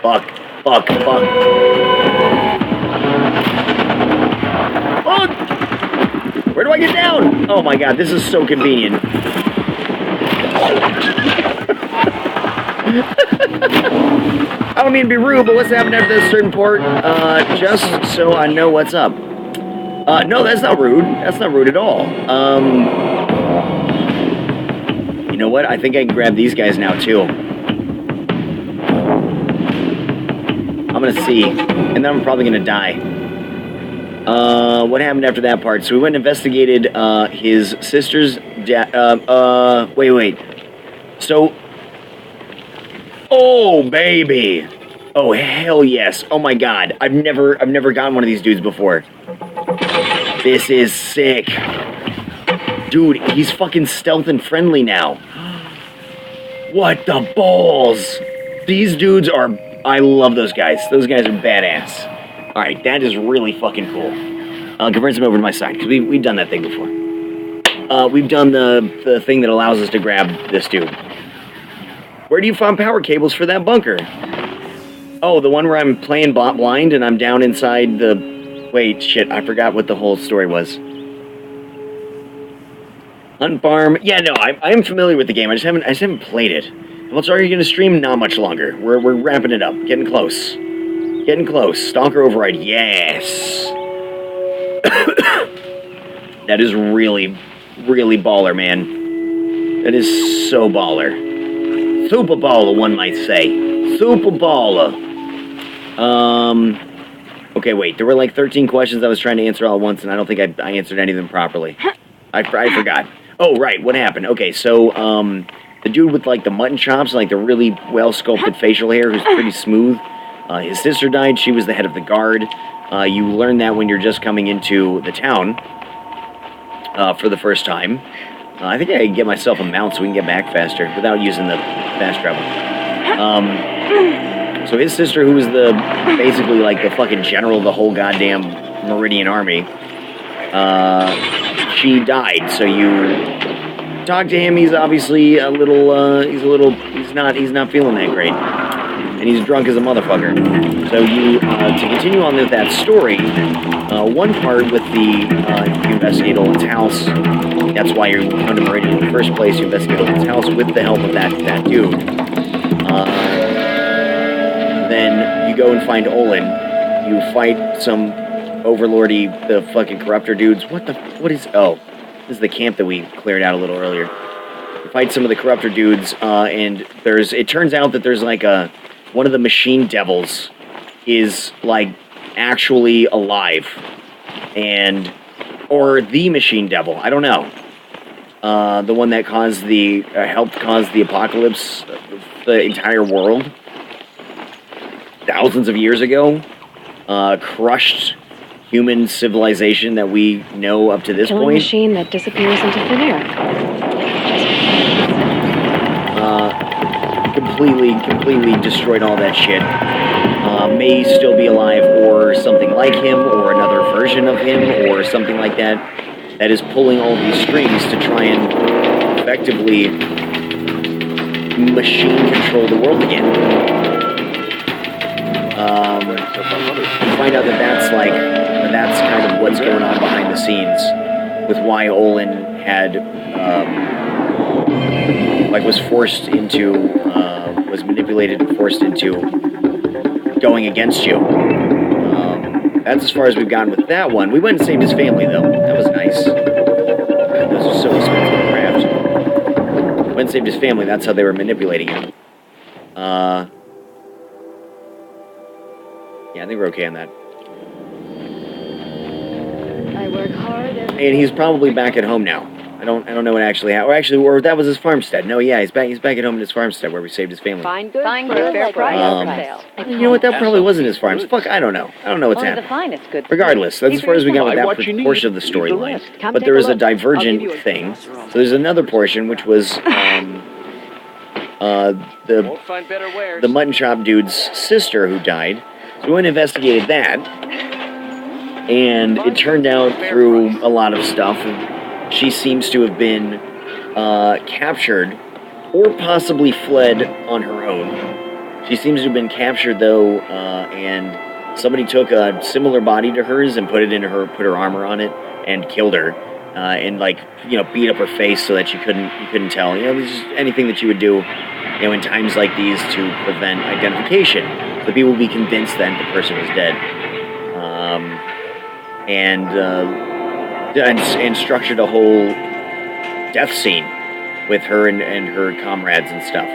Fuck. Fuck. Where do I get down? Oh my god, this is so convenient. I don't mean to be rude, but what's happening after this certain port? Just so I know what's up. No, that's not rude. That's not rude at all. You know what? I think I can grab these guys now, too. I'm gonna see. And then I'm probably gonna die. What happened after that part? So we went and investigated, his sister's wait. So... Oh, baby! Oh, hell yes. Oh my god. I've never gotten one of these dudes before. This is sick. Dude, he's fucking stealth and friendly now. What the balls? These dudes are... I love those guys. Those guys are badass. Alright, that is really fucking cool. Convert them over to my side, because we've done that thing before. We've done the thing that allows us to grab this dude. Where do you find power cables for that bunker? Oh, the one where I'm playing blind and I'm down inside the... Wait, shit, I forgot what the whole story was. Hunt farm. Yeah, no, I am familiar with the game. I just haven't played it. How much are you gonna stream? Not much longer. We're wrapping it up. Getting close. Getting close. Stalker override. Yes. That is really, really baller, man. That is so baller. Super baller, one might say. Super baller. Okay, wait. There were like 13 questions I was trying to answer all at once, and I don't think I answered any of them properly. I forgot. Oh, right. What happened? Okay, so, the dude with, like, the mutton chops, like, the really well-sculpted facial hair, who's pretty smooth, his sister died. She was the head of the guard. You learn that when you're just coming into the town for the first time. I think I can get myself a mount so we can get back faster without using the fast travel. So his sister, who was basically like the fucking general of the whole goddamn Meridian army, she died. So you talk to him. He's obviously he's not feeling that great. And he's drunk as a motherfucker. So you, to continue on with that story, one part with you investigate Olin's house. That's why you're going to Meridian in the first place. You investigate Olin's house with the help of that dude. Then you go and find Olin. You fight some overlordy, the fucking corruptor dudes. Oh, this is the camp that we cleared out a little earlier. You fight some of the corruptor dudes, and it turns out that there's like one of the machine devils is, like, actually alive. Or the machine devil, I don't know. The one that helped cause the apocalypse of the entire world thousands of years ago. Crushed human civilization that we know up to this point. Killing machine that disappears into thin air. Completely destroyed all that shit. May still be alive, or something like him, or another version of him, or something like that is pulling all these strings to try and effectively machine control the world again. You find out that's kind of what's going on behind the scenes with why Olin had was manipulated and forced into going against you. That's as far as we've gotten with that one. We went and saved his family, though. That was nice. Those are so expensive to craft. Went and saved his family. That's how they were manipulating him. Yeah, I think we're okay on that. I work hard and he's probably back at home now. I don't know what actually happened. Or that was his farmstead. No, yeah, he's back at home in his farmstead where we saved his family. Fine goods for a fair price. You know what? That probably wasn't his farm. Fuck, I don't know. I don't know what's happening. Regardless, that's as far as we got with that portion of the storyline. But there was a divergent thing. So there's another portion which was the mutton chop dude's sister who died. So we went and investigated that, and it turned out through a lot of stuff. She seems to have been captured or possibly fled on her own She seems to have been captured, though, and somebody took a similar body to hers and put her armor on it and killed her, and beat up her face so that you couldn't tell. This is anything that you would do, in times like these to prevent identification. So people would be convinced that the person was dead, and structured a whole death scene with her and her comrades and stuff.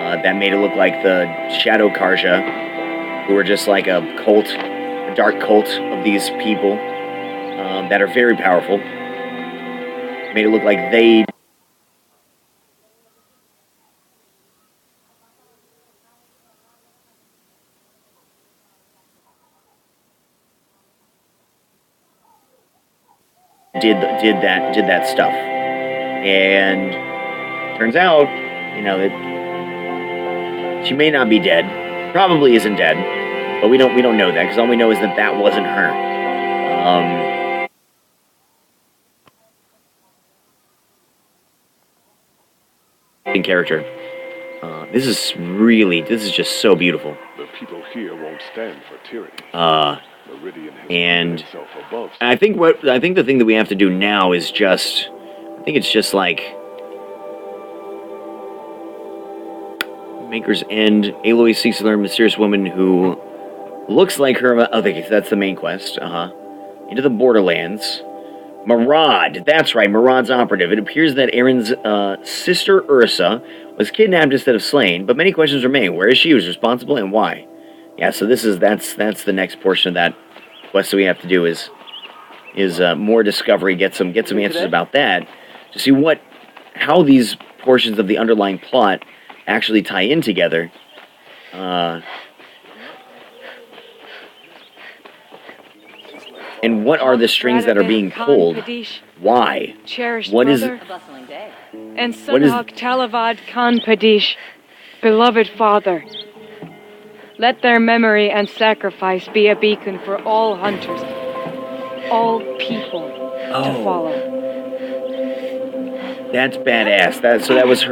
That made it look like the Shadow Karja, who were just like a dark cult of these people that are very powerful. Made it look like they did that stuff, and turns out, that she may not be dead, probably isn't dead, but we don't know that, because all we know is that wasn't her. In character, this is just so beautiful. The people here won't stand for tyranny. Meridian has And himself above. I think the thing that we have to do now is just, I think it's just like Maker's End. Aloy seeks to learn a mysterious woman who looks like her. Okay, so that's the main quest. Into the Borderlands. Marad, that's right, Marad's operative. It appears that Aaron's sister Ursa was kidnapped instead of slain, but many questions remain. Where is she? Who's responsible, and why? Yeah, so that's the next portion of that quest that we have to do is more discovery, get some answers about that, to see how these portions of the underlying plot actually tie in together. And what are the strings that are being pulled? Why? Cherished What is brother, and Sunhawk Talavad Khan Padish, beloved father. Let their memory and sacrifice be a beacon for all hunters, all people to follow. That's badass. That was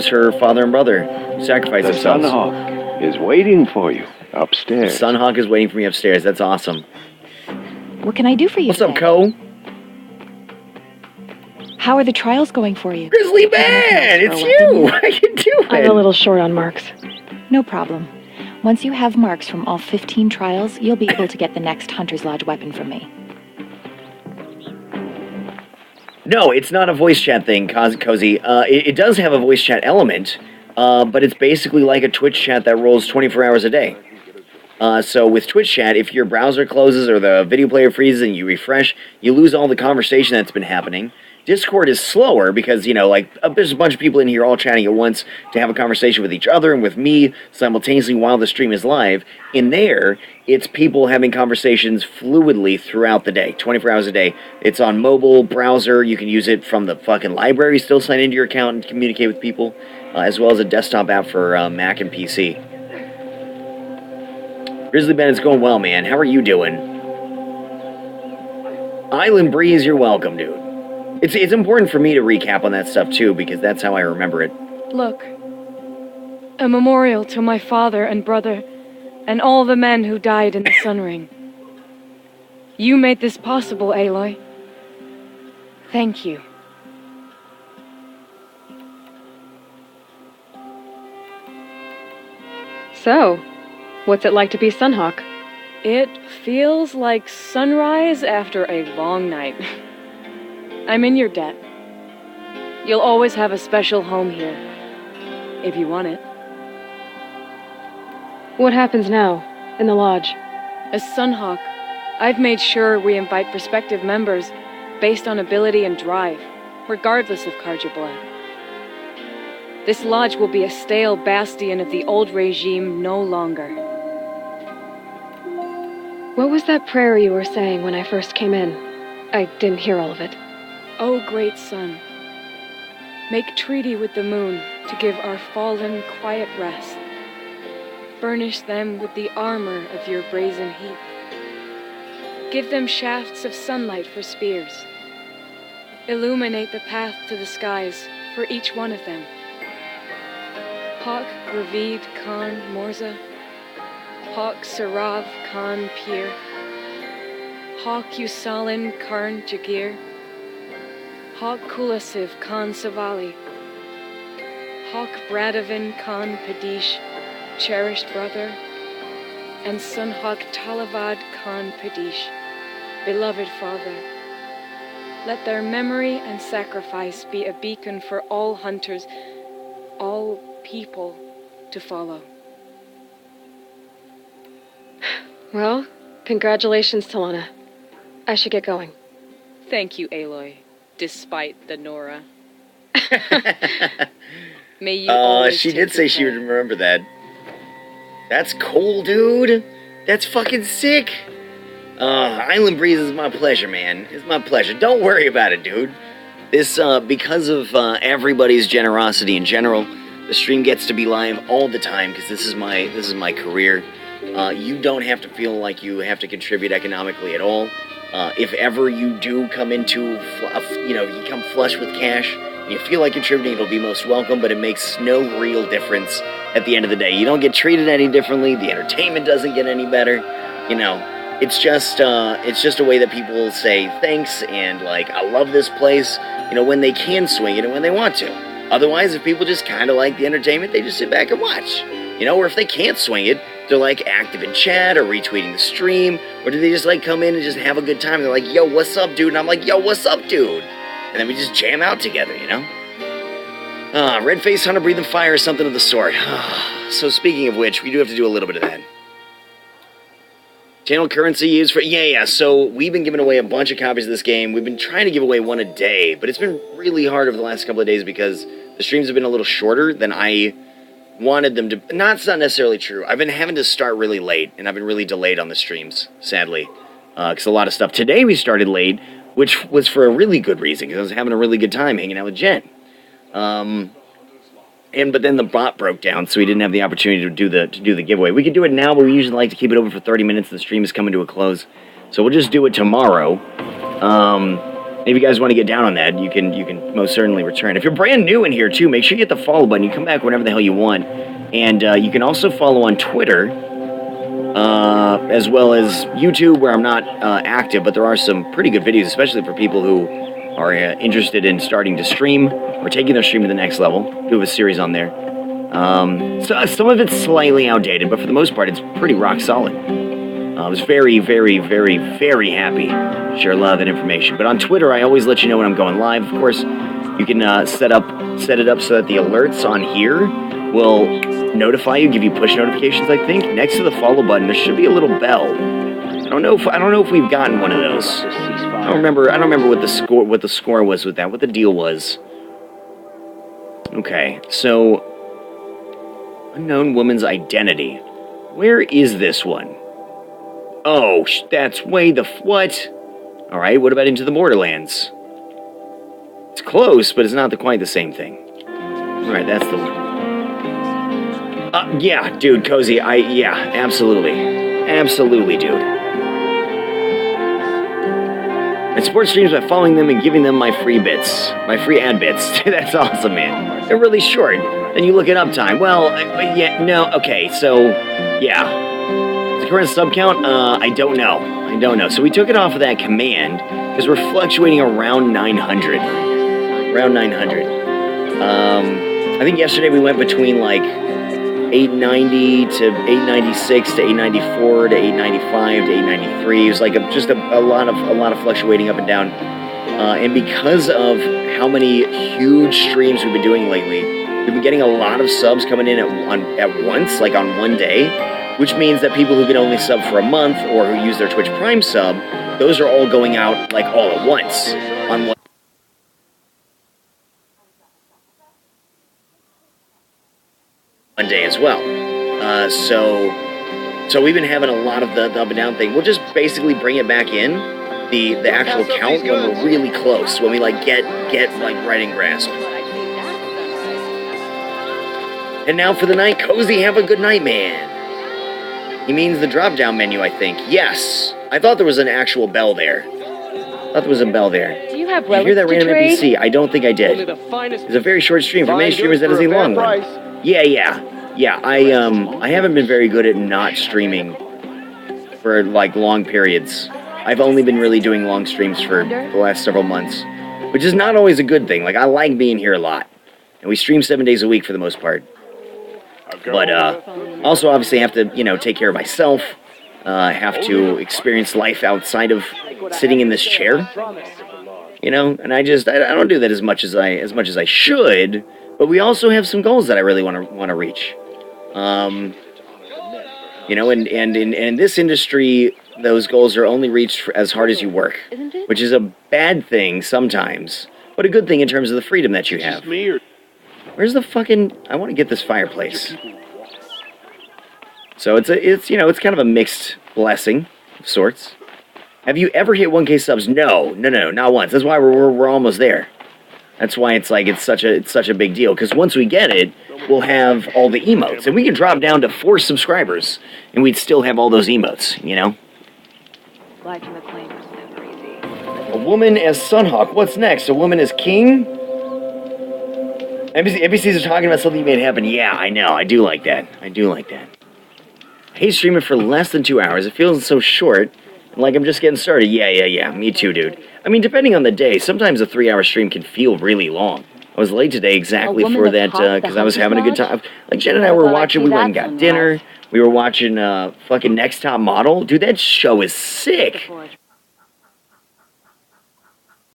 her father and brother who sacrificed The themselves. Sunhawk is waiting for you upstairs. Sunhawk is waiting for me upstairs. That's awesome. What can I do for you What's up, today? Co? How are the trials going for you? Grizzly Man, it's you. How you doing? I'm a little short on marks. No problem. Once you have marks from all 15 trials, you'll be able to get the next Hunter's Lodge weapon from me. No, it's not a voice chat thing, Cozy. It does have a voice chat element, but it's basically like a Twitch chat that rolls 24 hours a day. So with Twitch chat, if your browser closes or the video player freezes and you refresh, you lose all the conversation that's been happening. Discord is slower because, there's a bunch of people in here all chatting at once to have a conversation with each other and with me simultaneously while the stream is live. In there, it's people having conversations fluidly throughout the day, 24 hours a day. It's on mobile, browser, you can use it from the fucking library, still sign into your account and communicate with people, as well as a desktop app for Mac and PC. Grizzly Ben, it's going well, man. How are you doing? Island Breeze, you're welcome, dude. It's important for me to recap on that stuff, too, because that's how I remember it. Look, a memorial to my father and brother, and all the men who died in the Sun Ring. You made this possible, Aloy. Thank you. So, what's it like to be Sunhawk? It feels like sunrise after a long night. I'm in your debt. You'll always have a special home here, if you want it. What happens now, in the lodge? As Sunhawk, I've made sure we invite prospective members based on ability and drive, regardless of Karja blood. This lodge will be a stale bastion of the old regime no longer. What was that prayer you were saying when I first came in? I didn't hear all of it. O great sun, make treaty with the moon to give our fallen quiet rest. Furnish them with the armor of your brazen heat. Give them shafts of sunlight for spears. Illuminate the path to the skies for each one of them. Hawk Ravid Khan Morza, Hawk Sarav Khan Pir, Hawk Usalin Karn Jagir, Hawk Kulasiv Khan Savali, Hawk Bradavin Khan Padish, cherished brother, and son Hawk Talavad Khan Padish, beloved father. Let their memory and sacrifice be a beacon for all hunters, all people to follow. Well, congratulations, Talana. I should get going. Thank you, Aloy, despite the Nora. May you always she take did say good she would care. remember that. That's cool, dude. That's fucking sick. Island Breeze is my pleasure, man. It's my pleasure. Don't worry about it, dude. This, because of everybody's generosity in general, the stream gets to be live all the time because this is my career. You don't have to feel like you have to contribute economically at all. If ever you do come into, you come flush with cash, and you feel like contributing, it'll be most welcome, but it makes no real difference at the end of the day. You don't get treated any differently, the entertainment doesn't get any better, it's just a way that people will say thanks and, I love this place, when they can swing it and when they want to. Otherwise, if people just kind of like the entertainment, they just sit back and watch, or if they can't swing it, they're active in chat or retweeting the stream, or do they just come in and just have a good time? They're like, yo, what's up, dude? And I'm like, yo, what's up, dude? And then we just jam out together, Red Face Hunter Breathing Fire or something of the sort. So speaking of which, we do have to do a little bit of that. Channel currency used for... Yeah, so we've been giving away a bunch of copies of this game. We've been trying to give away one a day, but it's been really hard over the last couple of days because the streams have been a little shorter than I wanted them to... It's not necessarily true. I've been having to start really late, and I've been really delayed on the streams, sadly. Because a lot of stuff... Today we started late, which was for a really good reason, because I was having a really good time hanging out with Jen. But then the bot broke down, so we didn't have the opportunity to do the giveaway. We could do it now, but we usually like to keep it open for 30 minutes. The stream is coming to a close, so we'll just do it tomorrow. If you guys want to get down on that, you can most certainly return. If you're brand new in here too, make sure you hit the follow button. You come back whenever the hell you want, and you can also follow on Twitter, as well as YouTube, where I'm not active, but there are some pretty good videos, especially for people who are interested in starting to stream or taking their stream to the next level. We have a series on there. So some of it's slightly outdated, but for the most part, it's pretty rock solid. I was very, very, very, very happy to share a lot of that information. But on Twitter, I always let you know when I'm going live. Of course, you can set it up so that the alerts on here will notify you, give you push notifications. I think next to the follow button, there should be a little bell. I don't know if we've gotten one of those. I don't remember what the score was with that. What the deal was. Okay, so unknown woman's identity. Where is this one? Oh, that's way the what? All right, what about Into the Borderlands? It's close, but it's not quite the same thing. All right, that's the one. Yeah, dude, Cozy. Yeah, absolutely, dude. I support streams by following them and giving them my free ad bits. That's awesome, man. They're really short. Then you look at uptime. Well, yeah, no, okay, so, yeah. The current sub count, I don't know. So we took it off of that command, because we're fluctuating around 900. I think yesterday we went between, 890 to 896 to 894 to 895 to 893. It was just a lot of fluctuating up and down. And because of how many huge streams we've been doing lately, we've been getting a lot of subs coming in at once, on one day, which means that people who can only sub for a month or who use their Twitch Prime sub, those are all going out all at once on one day as well. So we've been having a lot of the up and down thing. We'll just basically bring it back in, the actual count, when we're really close, when we get right in grasp. And now for the night, Cozy, have a good night, man. He means the drop-down menu, I think. Yes. I thought there was an actual bell there. Do you have Did you hear that random trade? NPC? I don't think I did. It's a very short stream. For many streamers, that is a long one. Yeah. I haven't been very good at not streaming for like long periods. I've only been really doing long streams for the last several months, which is not always a good thing. Like, I like being here a lot, and we stream 7 days a week for the most part. But also, obviously, have to take care of myself. Have to experience life outside of sitting in this chair. And I don't do that as much as I should. But we also have some goals that I really want to reach. And in this industry, those goals are only reached as hard as you work, which is a bad thing sometimes, but a good thing in terms of the freedom that you have. Where's the fucking? I want to get this fireplace. So it's kind of a mixed blessing of sorts. Have you ever hit 1K subs? No, not once. That's why we're almost there. That's why it's such a big deal, because once we get it, we'll have all the emotes, and we can drop down to 4 subscribers, and we'd still have all those emotes, A woman as Sunhawk. What's next? A woman as King? NPCs are talking about something you made happen. Yeah, I know. I do like that. I hate streaming for less than 2 hours. It feels so short. Like I'm just getting started. Yeah. Me too, dude. I mean, depending on the day, sometimes a 3-hour stream can feel really long. I was late today exactly for that, because I was having a good time. Like, Jen and I were watching, we went and got dinner. We were watching fucking Next Top Model. Dude, that show is sick.